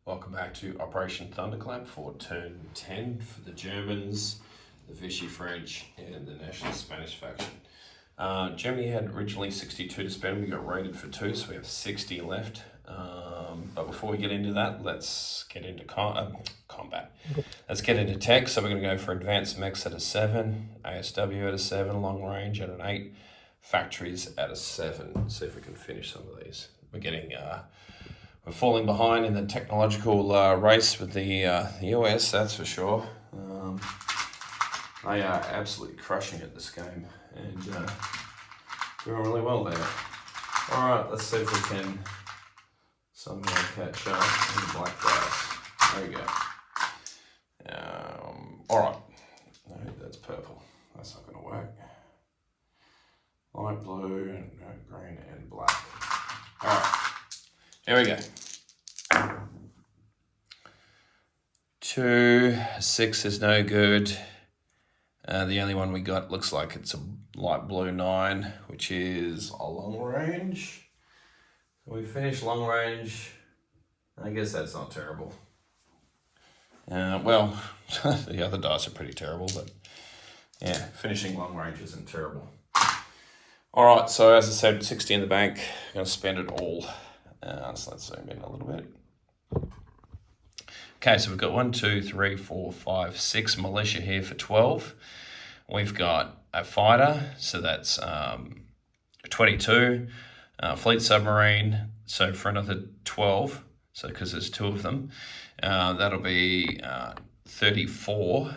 Welcome back to Operation Thunderclap for turn 10 for the Germans, the Vichy French, and the National Spanish faction. Germany had originally 62 to spend. We got rated for 2, so we have 60 left. But before we get into that, let's get into combat. Let's get into tech. So we're going to go for advanced mechs at a 7, ASW at a 7, long range at an 8, factories at a 7. See if we can finish some of these. We're falling behind in the technological race with the US, that's for sure. They are absolutely crushing it this game and doing really well there. All right, let's see if we can somehow catch up in the black grass. There we go. All right, no, that's purple. That's not going to work. Light blue, and green, and black. All right. Here we go. 2, 6 is no good. The only one we got looks like it's a light blue 9, which is a long range. So we finished long range. I guess that's not terrible. Well, the other dice are pretty terrible, but yeah, finishing long range isn't terrible. All right, so as I said, 60 in the bank. I'm going to spend it all. So let's zoom in a little bit. Okay, so we've got 1, 2, 3, 4, 5, 6 militia here for 12. We've got a fighter, so that's 22. Fleet submarine, so for another 12, so because there's 2 of them, that'll be 34.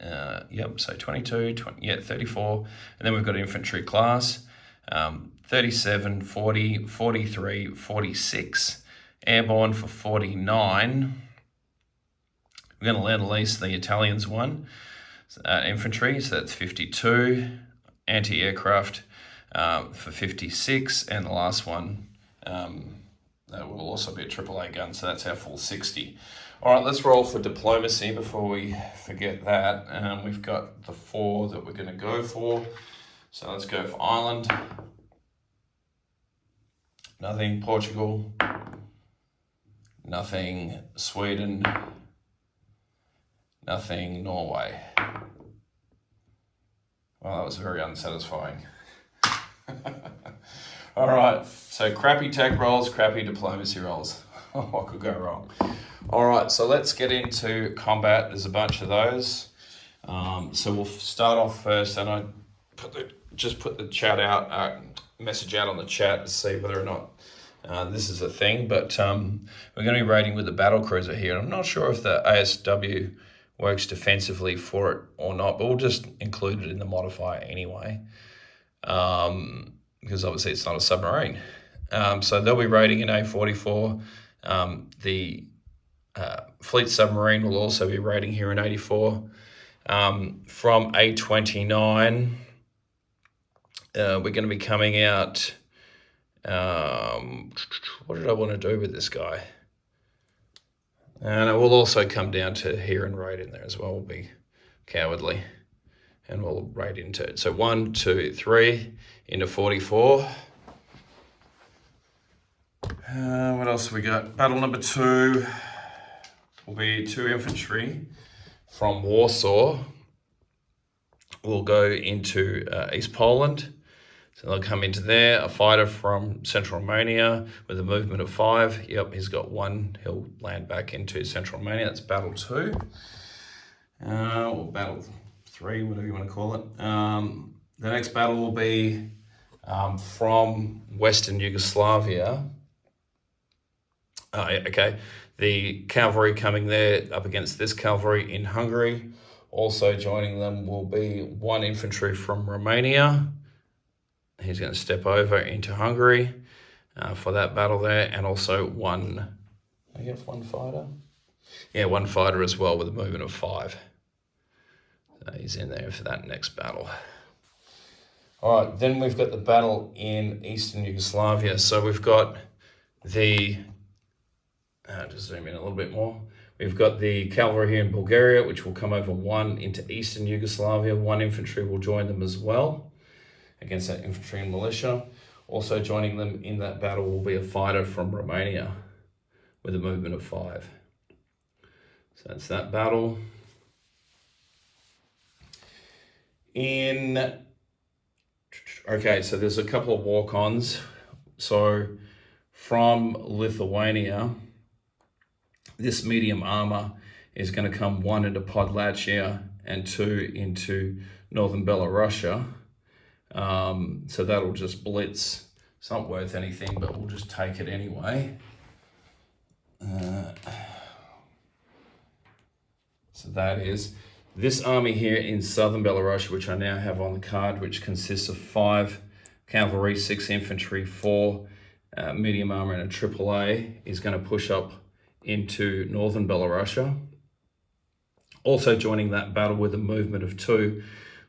So 22, 34. And then we've got infantry class. 37, 40, 43, 46, airborne for 49. We're going to let at least the Italians one, infantry, so that's 52, anti-aircraft for 56, and the last one that will also be a AAA gun, so that's our full 60. All right, let's roll for diplomacy before we forget that. We've got the 4 that we're going to go for, so let's go for Ireland. Nothing Portugal, nothing Sweden, nothing Norway. Well, that was very unsatisfying. All right, so crappy tech rolls, crappy diplomacy rolls. What could go wrong? All right, so let's get into combat. There's a bunch of those. So we'll start off first, and I just put the chat out, message out on the chat to see whether or not this is a thing, but we're going to be raiding with the battle cruiser here. I'm not sure if the ASW works defensively for it or not, but we'll just include it in the modifier anyway, because obviously it's not a submarine. So they'll be raiding in A44. The fleet submarine will also be raiding here in 84. From A29, we're going to be coming out. What did I want to do with this guy? And it will also come down to here and raid in there as well. We'll be cowardly and we'll raid into it. So 1, 2, 3 into 44. What else have we got? Battle number 2 will be 2 infantry from Warsaw. We'll go into East Poland. So they'll come into there. A fighter from Central Romania with a movement of 5. Yep, he's got 1. He'll land back into Central Romania. That's battle 2. Or battle 3, whatever you want to call it. The next battle will be from Western Yugoslavia. Okay, the cavalry coming there up against this cavalry in Hungary. Also joining them will be 1 infantry from Romania. He's going to step over into Hungary for that battle there, and also 1. I guess 1 fighter. Yeah, 1 fighter as well with a movement of 5. So he's in there for that next battle. All right, then we've got the battle in Eastern Yugoslavia. So we've got the just zoom in a little bit more. We've got the cavalry here in Bulgaria, which will come over 1 into Eastern Yugoslavia. 1 infantry will join them as well against that infantry and militia. Also joining them in that battle will be a fighter from Romania with a movement of 5. So that's that battle. Okay, so there's a couple of walk-ons. So from Lithuania, this medium armor is going to come 1 into Podlachia and 2 into northern Belarusia. So that'll just blitz. It's not worth anything, but we'll just take it anyway. So that is this army here in southern Belarus, which I now have on the card, which consists of 5 cavalry, 6 infantry, 4 medium armor, and a AAA, is going to push up into northern Belarusia. Also joining that battle with a movement of 2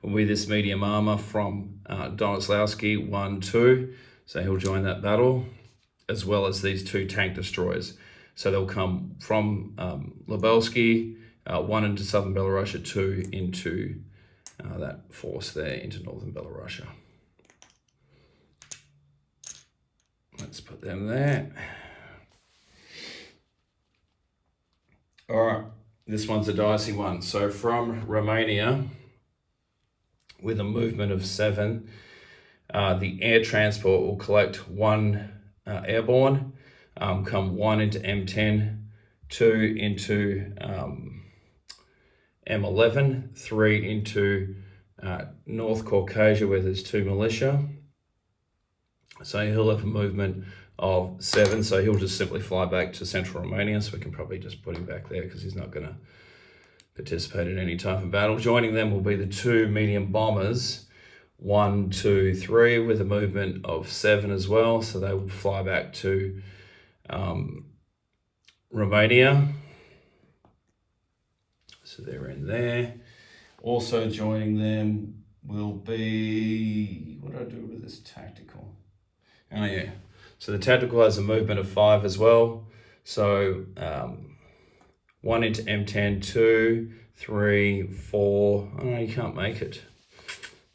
will be this medium armor from Donoslawski 1-2. So he'll join that battle, as well as these 2 tank destroyers. So they'll come from Lubelski, 1 into southern Belarusia, 2 into that force there into northern Belarusia. Let's put them there. All right, this one's a dicey one. So from Romania, with a movement of 7, the air transport will collect 1 airborne, come 1 into M10, 2 into M11, 3 into North Caucasia, where there's 2 militia. So he'll have a movement of 7, so he'll just simply fly back to central Romania, so we can probably just put him back there because he's not going to participate in any type of battle. Joining them will be the 2 medium bombers, 1, 2, 3, with a movement of 7 as well, so they will fly back to Romania. So they're in there. Also joining them will be, what do I do with this tactical? Oh yeah, so the tactical has a movement of 5 as well. So 1 into M10, 2, 3, 4. Oh no, you can't make it.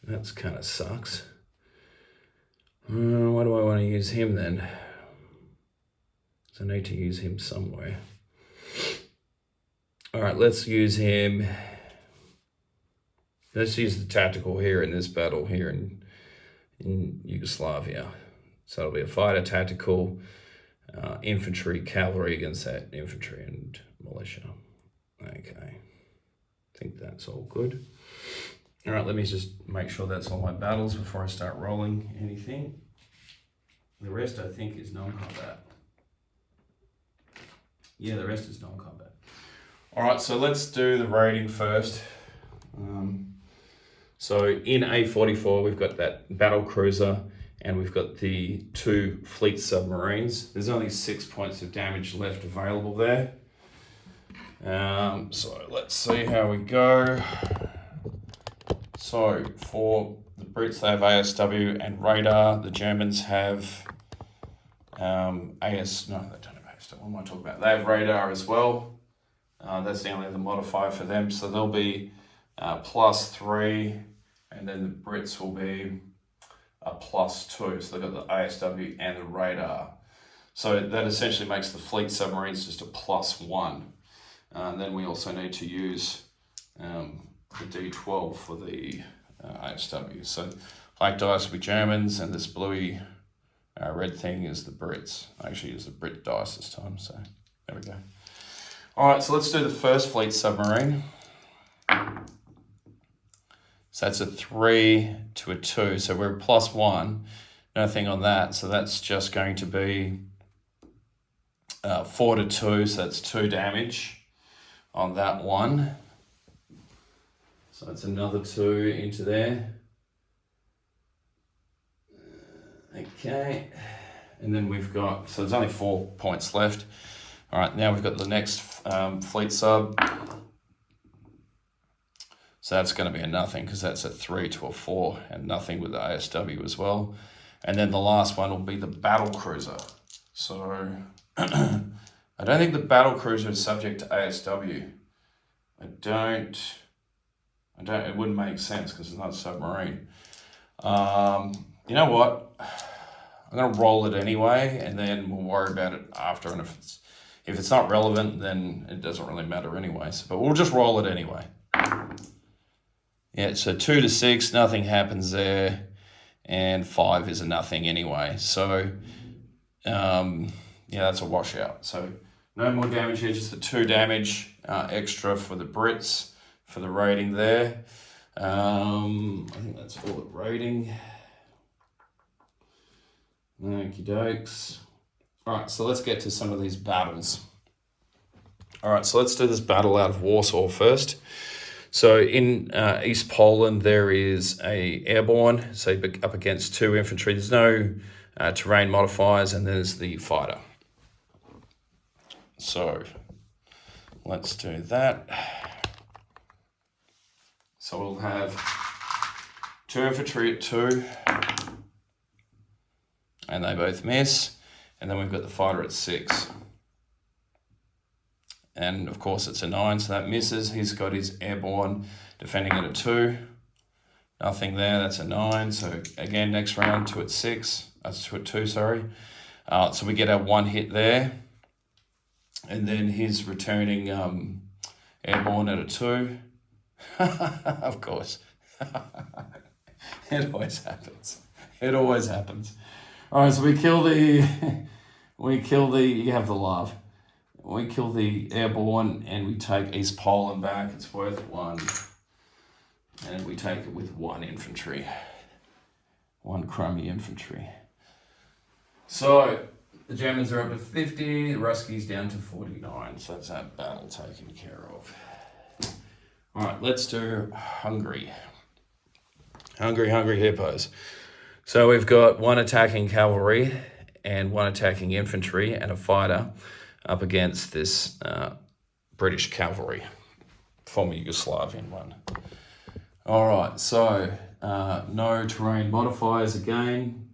That's kind of sucks. Why do I want to use him then? So I need to use him somewhere. All right, let's use him. Let's use the tactical here in this battle here in Yugoslavia. So it'll be a fighter, tactical, infantry, cavalry against that infantry and militia. Okay, I think that's all good. All right, let me just make sure that's all my battles before I start rolling anything. The rest I think is non-combat. Yeah, the rest is non-combat. All right, so let's do the rating first. So in A44, we've got that battle cruiser and we've got the 2 fleet submarines. There's only 6 points of damage left available there. So let's see how we go. So for the Brits, they have ASW and radar. The Germans have no, they don't have ASW. What am I talking about? They have radar as well. That's the only other modifier for them. So they'll be +3, and then the Brits will be a +2. So they've got the ASW and the radar. So that essentially makes the fleet submarines just a +1. And then we also need to use the D12 for the ASW. So black dice will be Germans, and this bluey red thing is the Brits. I actually use the Brit dice this time, so there we go. All right, so let's do the first fleet submarine. So that's a 3 to a 2, so we're +1, nothing on that. So that's just going to be 4 to 2, so that's 2 damage on that one. So that's another 2 into there. Okay, and then we've got, so there's only 4 points left. All right, now we've got the next fleet sub. So that's going to be a nothing because that's a 3 to a 4 and nothing with the ASW as well. And then the last one will be the battle cruiser. So I don't think the battle cruiser is subject to ASW. It wouldn't make sense because it's not a submarine. You know what? I'm going to roll it anyway, and then we'll worry about it after. And if If it's not relevant, then it doesn't really matter anyways. But we'll just roll it anyway. Yeah, so 2 to 6, nothing happens there. And 5 is a nothing anyway. So, yeah, that's a washout. So no more damage here, just the 2 damage extra for the Brits, for the rating there. I think that's all the rating. Okie dokes. All right, so let's get to some of these battles. All right, so let's do this battle out of Warsaw first. So in East Poland, there is a airborne, so up against 2 infantry. There's no terrain modifiers, and there's the fighter. So let's do that. So we'll have 2 infantry at 2, and they both miss. And then we've got the fighter at 6. And of course it's a 9, so that misses. He's got his airborne defending it at 2. Nothing there, that's a 9. So again, next round, 2 at 6. That's 2 at 2, sorry. So we get our 1 hit there. And then he's returning airborne at a 2. Of course. It always happens. It always happens. All right, so we kill the, you have the love. We kill the airborne and we take East Poland back. It's worth 1. And we take it with 1 infantry. 1 crummy infantry. So the Germans are up to 50, the Ruskies down to 49. So that's that battle taken care of. All right, let's do Hungary. Hungry hippos. So we've got 1 attacking cavalry and 1 attacking infantry and a fighter up against this British cavalry, former Yugoslavian one. All right, so no terrain modifiers again.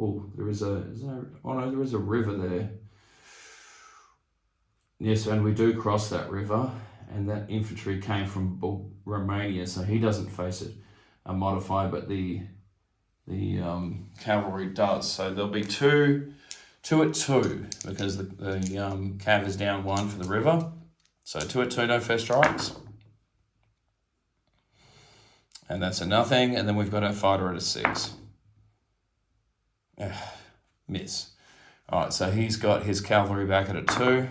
Oh, there is a river there. Yes, and we do cross that river, and that infantry came from Romania, so he doesn't face a modifier, but the cavalry does. So there'll be 2 at 2 because the cav is down 1 for the river. So 2 at 2, no first strikes. And that's a nothing. And then we've got our fighter at a 6. Miss. All right, so he's got his cavalry back at a 2.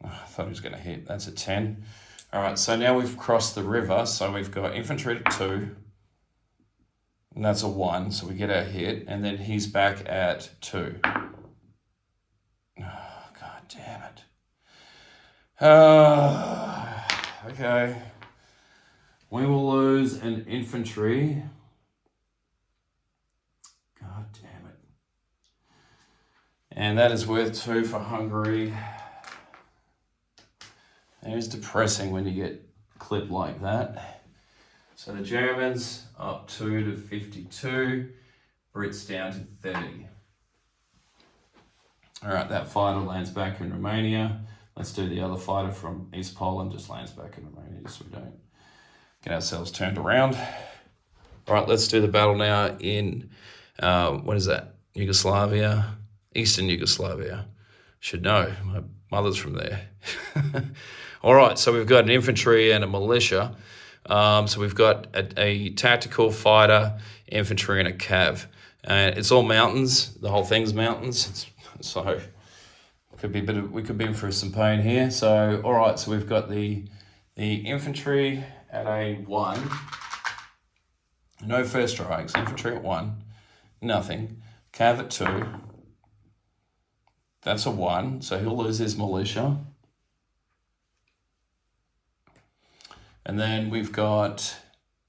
I thought he was going to hit. That's a 10. All right, so now we've crossed the river. So we've got infantry at 2. And that's a 1, so we get our hit. And then he's back at 2. Oh, God damn it. Okay. We will lose an infantry. God damn it. And that is worth 2 for Hungary. It is depressing when you get clipped like that. So the Germans up 2 to 52, Brits down to 30. All right, that fighter lands back in Romania. Let's do the other fighter from East Poland, just lands back in Romania just so we don't get ourselves turned around. All right, let's do the battle now in, what is that? Yugoslavia, Eastern Yugoslavia. Should know, my mother's from there. All right, so we've got an infantry and a militia. So we've got a tactical fighter, infantry, and a cav. It's all mountains. The whole thing's mountains. So we could be in for some pain here. So all right, so we've got the infantry at a 1. No first strikes. Infantry at 1. Nothing. Cav at 2. That's a 1. So he'll lose his militia. And then we've got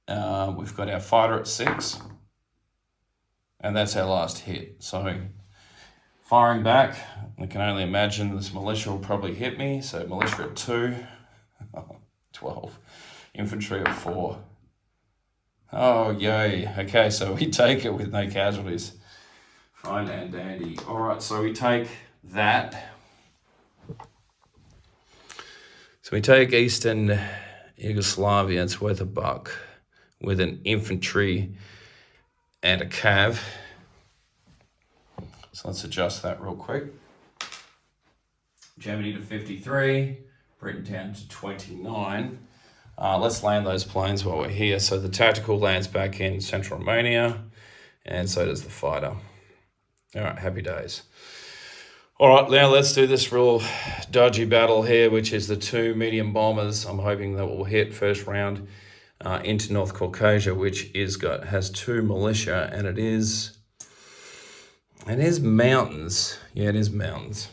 our fighter at 6, and that's our last hit. So firing back, I can only imagine this militia will probably hit me. So militia at 2, 12, infantry at 4. Oh yay! Okay, so we take it with no casualties. Fine and dandy. All right, so we take that. So we take Eastern Yugoslavia, it's worth $1 with an infantry and a cav. So let's adjust that real quick. Germany to 53, Britain down to 29. Let's land those planes while we're here. So the tactical lands back in Central Romania, and so does the fighter. All right, happy days. All right, now let's do this real dodgy battle here, which is the 2 medium bombers. I'm hoping that will hit first round into North Caucasia, which has 2 militia, and it is mountains. Yeah, it is mountains.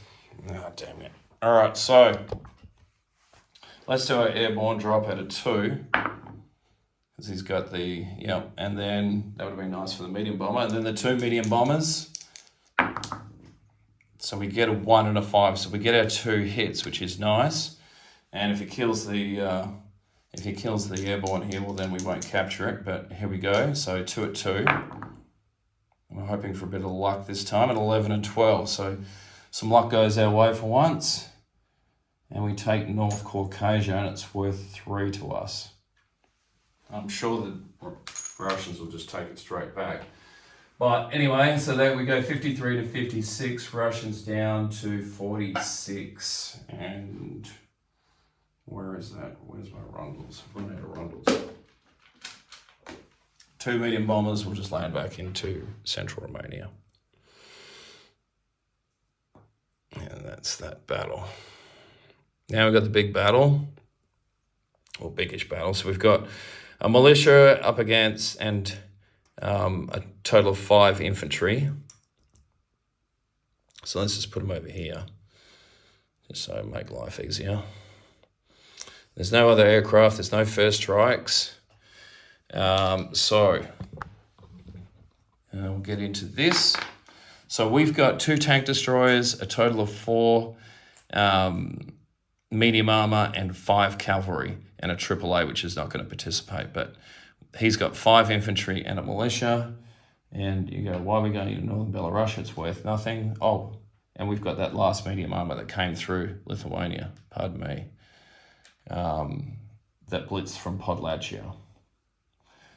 Oh, damn it. All right, so let's do our airborne drop at a 2. Because he's got the, and then that would have been nice for the medium bomber. And then the 2 medium bombers. So we get a 1 and a 5. So we get our 2 hits, which is nice. And if he kills the airborne here, well, then we won't capture it. But here we go. So 2 at 2. We're hoping for a bit of luck this time at 11 and 12. So some luck goes our way for once. And we take North Caucasia, and it's worth 3 to us. I'm sure the Russians will just take it straight back. But anyway, so there we go, 53 to 56, Russians down to 46. And where is that? Where's my rundles? I've run out of rundles. 2 medium bombers will just land back into Central Romania. And that's that battle. Now we've got the big battle, or biggish battle. So we've got a militia up against, and a total of 5 infantry. So let's just put them over here, just so I make life easier. There's no other aircraft, there's no first strikes. So we'll get into this. So we've got 2 tank destroyers, a total of 4 medium armor and 5 cavalry, and a AAA, which is not going to participate, but he's got 5 infantry and a militia. And you go, why are we going into Northern Belarus? It's worth nothing. Oh, and we've got that last medium armor that came through Lithuania, pardon me, that blitz from Podlachia.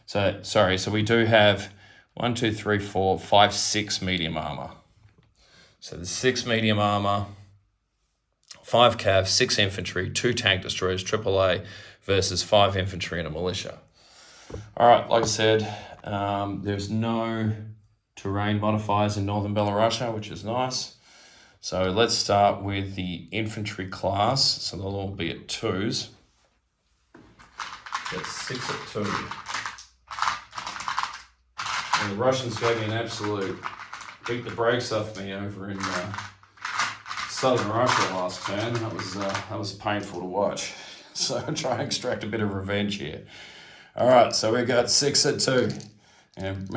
So, sorry, so we do have 1, 2, 3, 4, 5, 6 medium armor. So there's 6 medium armor, 5 cav, 6 infantry, 2 tank destroyers, AAA, versus 5 infantry and a militia. All right, like I said, there's no terrain modifiers in Northern Belarus, which is nice. So let's start with the infantry class. So they'll all be at 2s. That's 6 at 2. And the Russians gave me an absolute beat the brakes off me over in southern Russia last turn. That was painful to watch. So I'm trying to extract a bit of revenge here. All right, so we've got 6 at 2. And,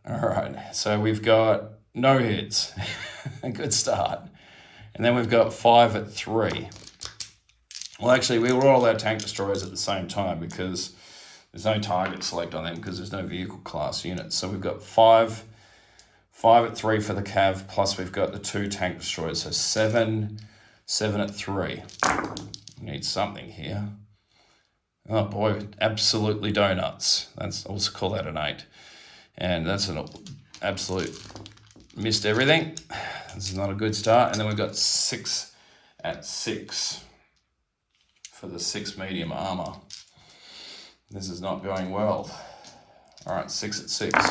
all right, so we've got no hits. A good start. And then we've got 5 at 3. Well, actually, we were all our tank destroyers at the same time because there's no target select on them because there's no vehicle class units. So we've got 5 at 3 for the cav, plus we've got the 2 tank destroyers. So 7 at 3. We need something here. Oh boy, absolutely donuts. I'll also call that an 8. And that's an absolute, missed everything. This is not a good start. And then we've got 6 at 6 for the 6 medium armor. This is not going well. All right, 6 at 6.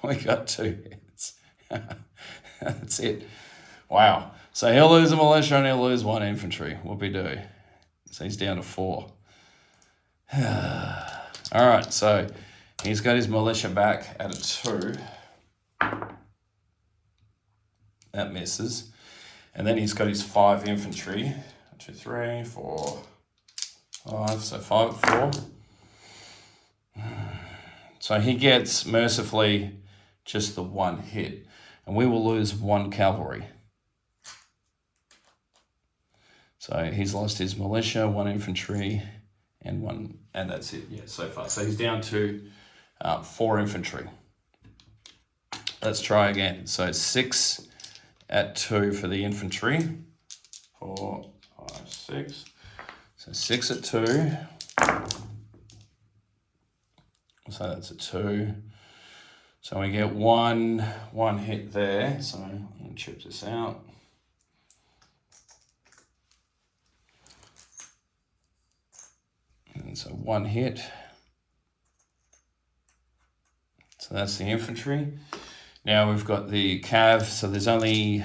We got 2 hits. That's it. Wow. So he'll lose a militia and he'll lose 1 infantry. Whoopie-doo. So he's down to 4. All right, so he's got his militia back at a 2. That misses. And then he's got his 5 infantry. 1, 2, 3, 4, 5. So 5 at 4. So he gets, mercifully, just the 1 hit. And we will lose 1 cavalry. So he's lost his militia, 1 infantry, and that's it, yeah, so far. So he's down to 4 infantry. Let's try again. So 6 at 2 for the infantry. 4, 5, 6. So 6 at 2. So that's a 2. So we get one hit there. So I'm going to chip this out. And so one hit. So that's the infantry. Now we've got the cav. So there's only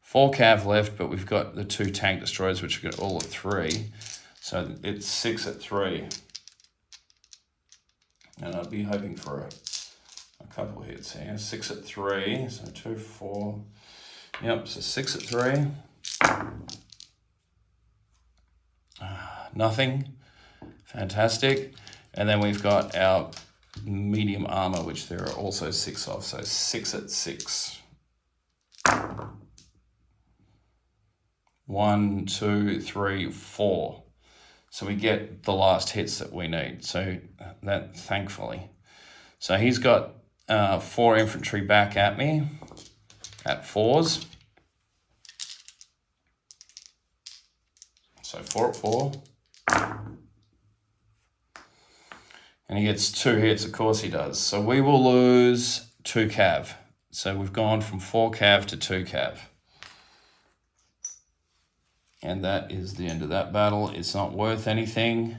4 cav left, but we've got the 2 tank destroyers, which are all at 3. So it's 6 at 3. And I'd be hoping for a couple of hits here. 6 at 3, so 2, 4. Yep, so 6 at 3. Nothing. Fantastic. And then we've got our medium armor, which there are also 6 of. So 6 at 6. 1, 2, 3, 4. So we get the last hits that we need. So that, thankfully. So he's got 4 infantry back at me at 4s. So 4 at 4. And he gets 2 hits, of course he does. So we will lose 2 cav. So we've gone from 4 cav to 2 cav. And that is the end of that battle. It's not worth anything.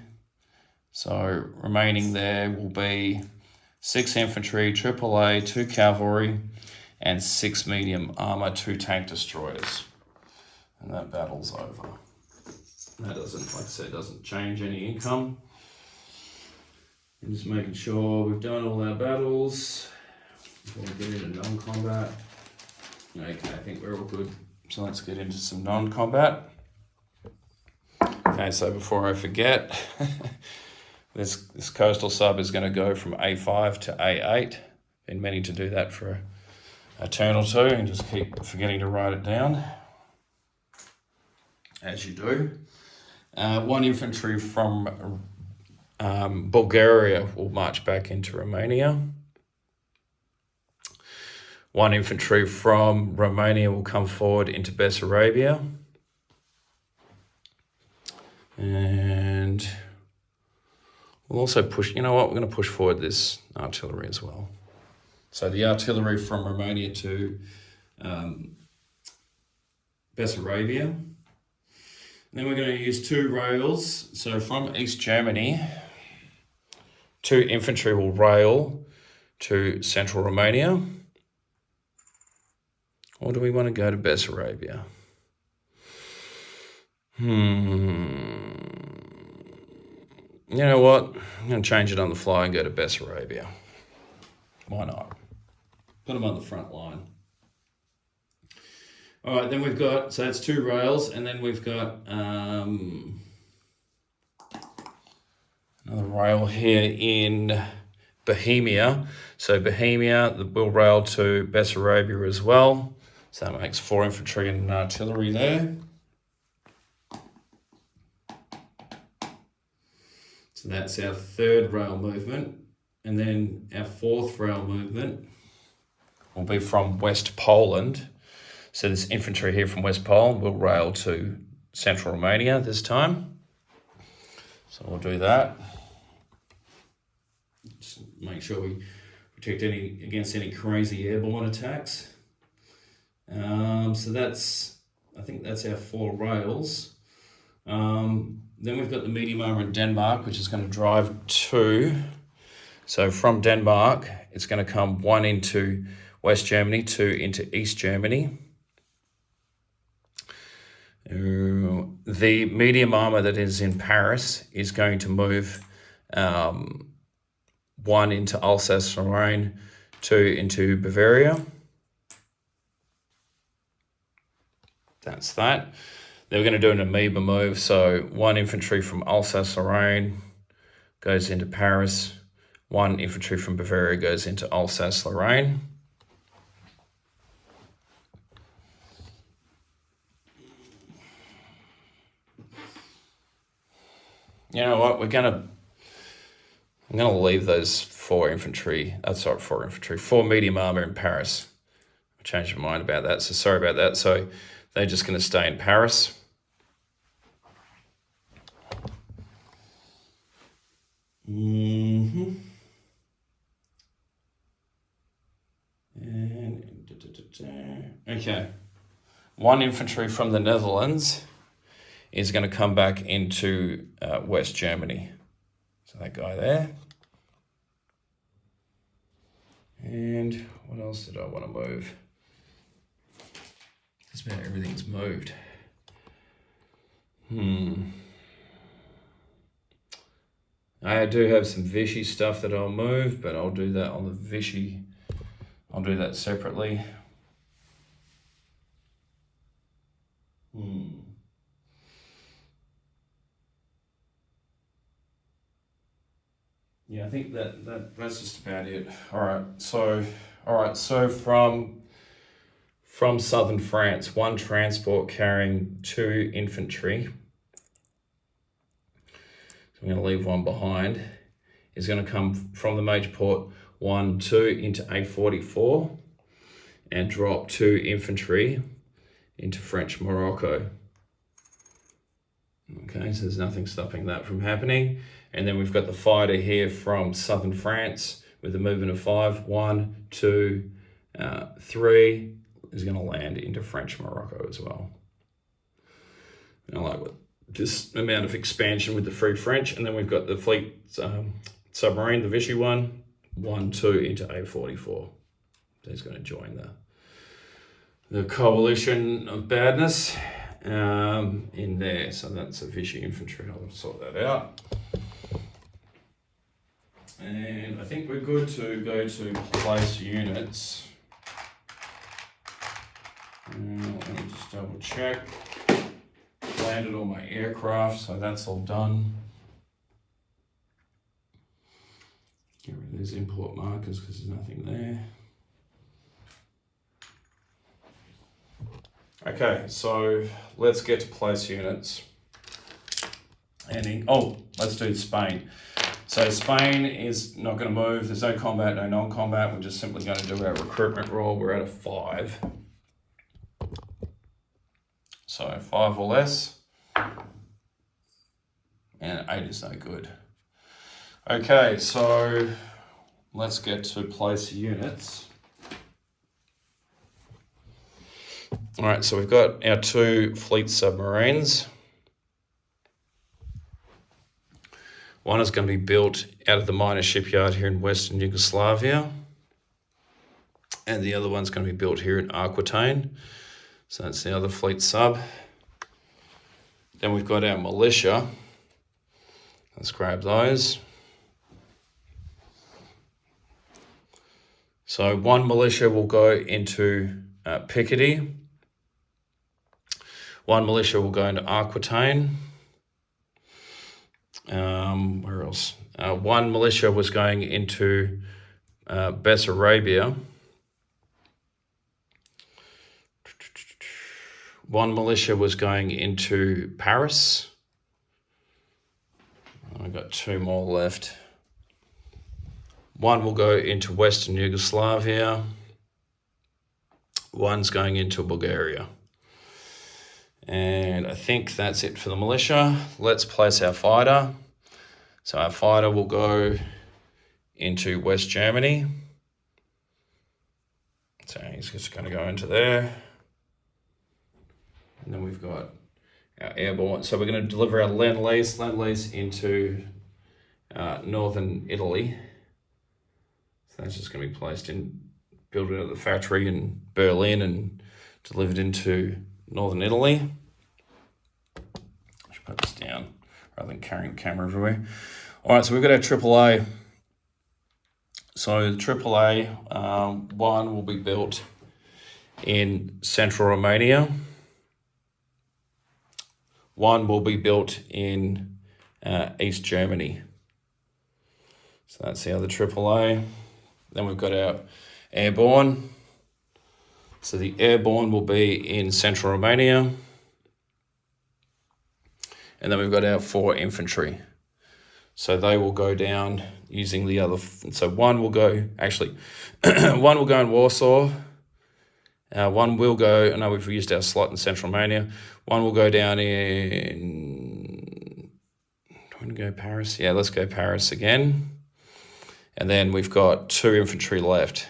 So remaining there will be 6 infantry, AAA, 2 cavalry, and 6 medium armor, 2 tank destroyers. And that battle's over. That doesn't, like I said, doesn't change any income. I'm just making sure we've done all our battles before we get into non-combat. Okay, I think we're all good. So let's get into some non-combat. Okay, so before I forget, this coastal sub is going to go from A5 to A8. Been meaning to do that for a turn or two and just keep forgetting to write it down, as you do. 1 infantry from Bulgaria will march back into Romania. 1 infantry from Romania will come forward into Bessarabia. And we'll also push, you know what, we're going to push forward this artillery as well. So the artillery from Romania to Bessarabia. And then we're going to use 2 rails. So from East Germany, 2 infantry will rail to central Romania. Or do we want to go to Bessarabia? You know what? I'm going to change it on the fly and go to Bessarabia. Why not? Put them on the front line. All right, then we've got, so that's 2 rails, and then we've got another rail here in Bohemia. So Bohemia, we'll rail to Bessarabia as well. So that makes 4 infantry and artillery there. So that's our 3rd rail movement. And then our 4th rail movement will be from West Poland. So this infantry here from West Poland will rail to central Romania this time. So we'll do that. Just make sure we protect against any crazy airborne attacks. So that's, I think that's our 4 rails. Then we've got the medium armor in Denmark, which is going to drive 2. So from Denmark, it's going to come 1 into West Germany, 2 into East Germany. The medium armor that is in Paris is going to move 1 into Alsace-Lorraine, 2 into Bavaria. That's that. Then we're going to do an amoeba move. So 1 infantry from Alsace-Lorraine goes into Paris. 1 infantry from Bavaria goes into Alsace-Lorraine. You know what? I'm gonna leave those 4 medium armor in Paris. I changed my mind about that, so sorry about that. So they're just going to stay in Paris. And okay, 1 infantry from the Netherlands is going to come back into West Germany. So that guy there. And what else did I want to move? Just about everything's moved. I do have some Vichy stuff that I'll move, but I'll do that on the Vichy. I'll do that separately. Yeah, I think that's just about it. All right. So from southern France, 1 transport carrying 2 infantry. So I'm going to leave 1 behind. Is going to come from the major port 1, 2 into A44 and drop 2 infantry into French Morocco. Okay, so there's nothing stopping that from happening. And then we've got the fighter here from southern France with a movement of 5. 1, 2, 3 is going to land into French Morocco as well. And I like this amount of expansion with the Free French. And then we've got the fleet submarine, the Vichy one, 1, 2 into A44. He's going to join the coalition of badness in there. So that's a Vichy infantry. I'll sort that out. And I think we're good to go to place units. Let me just double check. Landed all my aircraft, so that's all done. Get rid of these import markers because there's nothing there. Okay, so let's get to place units. And let's do Spain. So Spain is not going to move. There's no combat, no non-combat. We're just simply going to do our recruitment roll. We're at a 5. So 5 or less. And 8 is no good. Okay, so let's get to place units. All right, so we've got our 2 fleet submarines. One is going to be built out of the minor shipyard here in Western Yugoslavia. And the other one's going to be built here in Aquitaine. So that's the other fleet sub. Then we've got our militia. Let's grab those. So 1 militia will go into Picardy. 1 militia will go into Aquitaine. Where else? 1 militia was going into Bessarabia. 1 militia was going into Paris. I've got 2 more left. 1 will go into Western Yugoslavia. 1's going into Bulgaria. And I think that's it for the militia. Let's place our fighter. So our fighter will go into West Germany. So he's just going to go into there. And then we've got our airborne. So we're going to deliver our Lend-Lease into northern Italy. So that's just going to be placed in, built out of the factory in Berlin and delivered into northern Italy. I should put this down rather than carrying the camera everywhere. All right, so we've got our AAA. So the AAA, 1 will be built in central Romania. 1 will be built in East Germany. So that's the other AAA. Then we've got our airborne. So the airborne will be in central Romania. And then we've got our 4 infantry. So they will go down using the other. So 1 will go, actually, 1 will go in Warsaw. 1 will go, I know we've used our slot in central Romania. 1 will go down in, do you want to go Paris? Yeah, let's go Paris again. And then we've got 2 infantry left.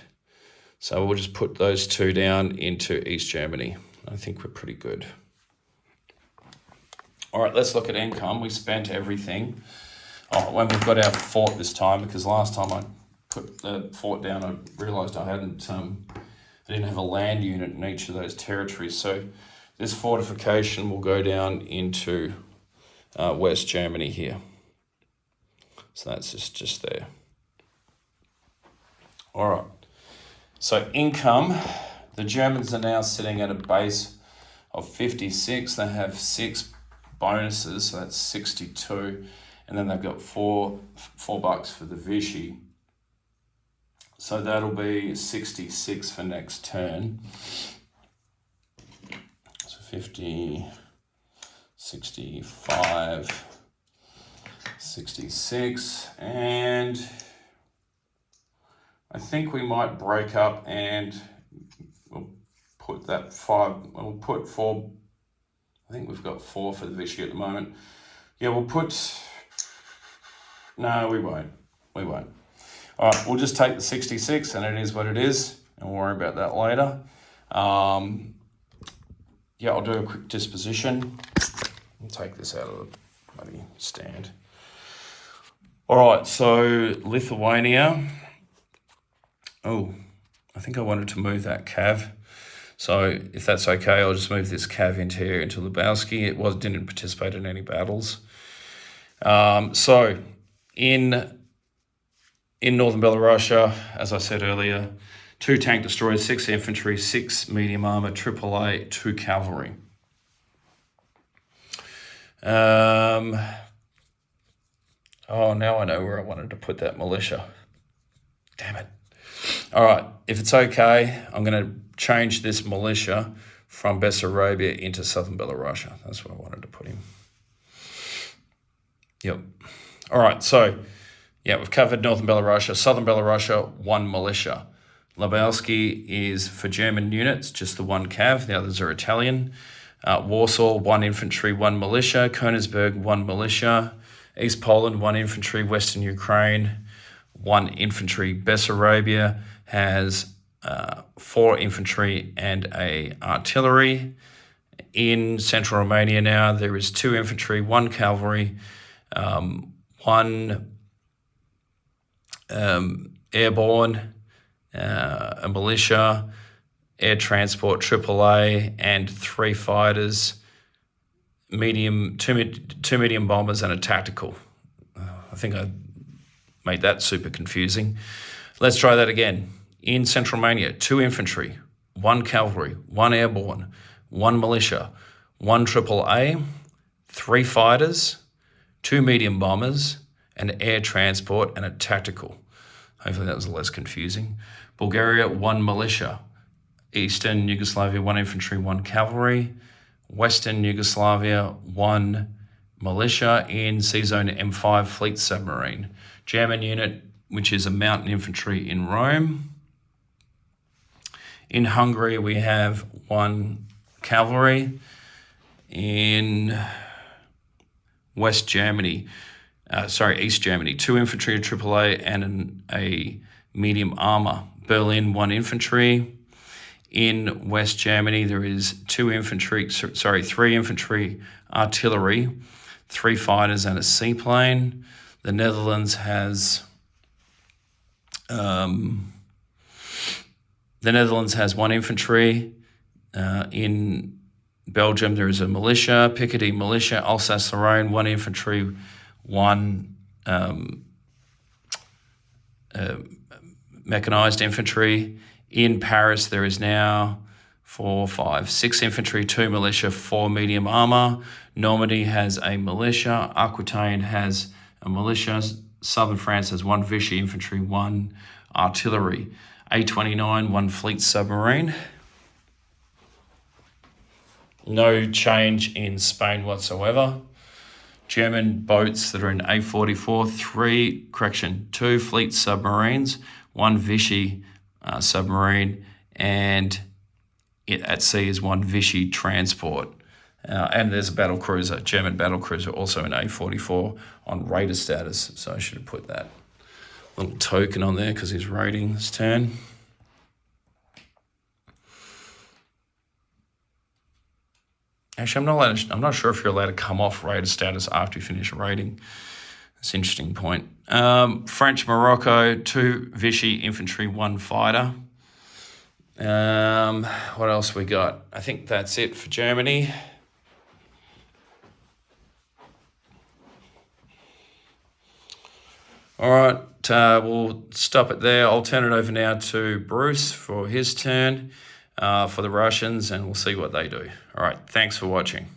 So we'll just put those two down into East Germany. I think we're pretty good. All right, let's look at income. We spent everything. Oh, when we've got our fort this time, because last time I put the fort down, I realised I didn't have a land unit in each of those territories. So this fortification will go down into West Germany here. So that's just there. All right. So income, the Germans are now sitting at a base of 56. They have 6 bonuses, so that's 62. And then they've got $4 for the Vichy. So that'll be 66 for next turn. So 50, 65, 66, and I think we might break up and we'll put that 5, we'll put 4, I think we've got 4 for the Vichy at the moment. Yeah, we'll put, no, we won't. All right, we'll just take the 66 and it is what it is, and we'll worry about that later. Yeah, I'll do a quick disposition. I'll take this out of the bloody stand. All right, so Lithuania. Oh, I think I wanted to move that cav. So if that's okay, I'll just move this cav into here, into Lubowski. It didn't participate in any battles. So in northern Belarusia, as I said earlier, 2 tank destroyers, 6 infantry, 6 medium armor, AAA, 2 cavalry. Oh, now I know where I wanted to put that militia. Damn it. All right, if it's okay, I'm going to change this militia from Bessarabia into southern Belarusia. That's where I wanted to put him. Yep. All right, so, yeah, we've covered northern Belarusia. Southern Belarusia, 1 militia. Lubowski is for German units, just the 1 cav. The others are Italian. Warsaw, 1 infantry, 1 militia. Königsberg, 1 militia. East Poland, 1 infantry. Western Ukraine, 1 infantry. Bessarabia has 4 infantry and a artillery. In central Romania now, there is 2 infantry, 1 cavalry, 1 airborne, a militia, air transport, AAA, and 3 fighters, two medium bombers, and a tactical. I think I made that super confusing. Let's try that again. In central Romania, 2 infantry, 1 cavalry, 1 airborne, 1 militia, 1 AAA, 3 fighters, 2 medium bombers, an air transport, and a tactical. Hopefully that was less confusing. Bulgaria, 1 militia. Eastern Yugoslavia, 1 infantry, 1 cavalry. Western Yugoslavia, 1 militia in C-Zone M5 fleet submarine. German unit, which is a mountain infantry in Rome. In Hungary, we have 1 cavalry. In East Germany, 2 infantry, a AAA, and a medium armor. Berlin, 1 infantry. In West Germany, there is 3 infantry, artillery, 3 fighters, and a seaplane. The Netherlands has 1 infantry. In Belgium, there is a militia, Picardy militia, Alsace-Lorraine, 1 infantry, 1 mechanized infantry. In Paris, there is now 6 infantry, 2 militia, 4 medium armor. Normandy has a militia. Aquitaine has a militia. Southern France has 1 Vichy infantry, 1 artillery. A29, 1 fleet submarine. No change in Spain whatsoever. German boats that are in A44, 2 fleet submarines, 1 Vichy submarine, and at sea is 1 Vichy transport. And there's a battle cruiser, German battle cruiser, also in A44 on raider status. So I should have put that little token on there because he's raiding this turn. Actually, I'm not sure if you're allowed to come off raider status after you finish raiding. That's an interesting point. French Morocco, 2 Vichy infantry, 1 fighter. What else we got? I think that's it for Germany. All right, we'll stop it there. I'll turn it over now to Bruce for his turn for the Russians, and we'll see what they do. All right, thanks for watching.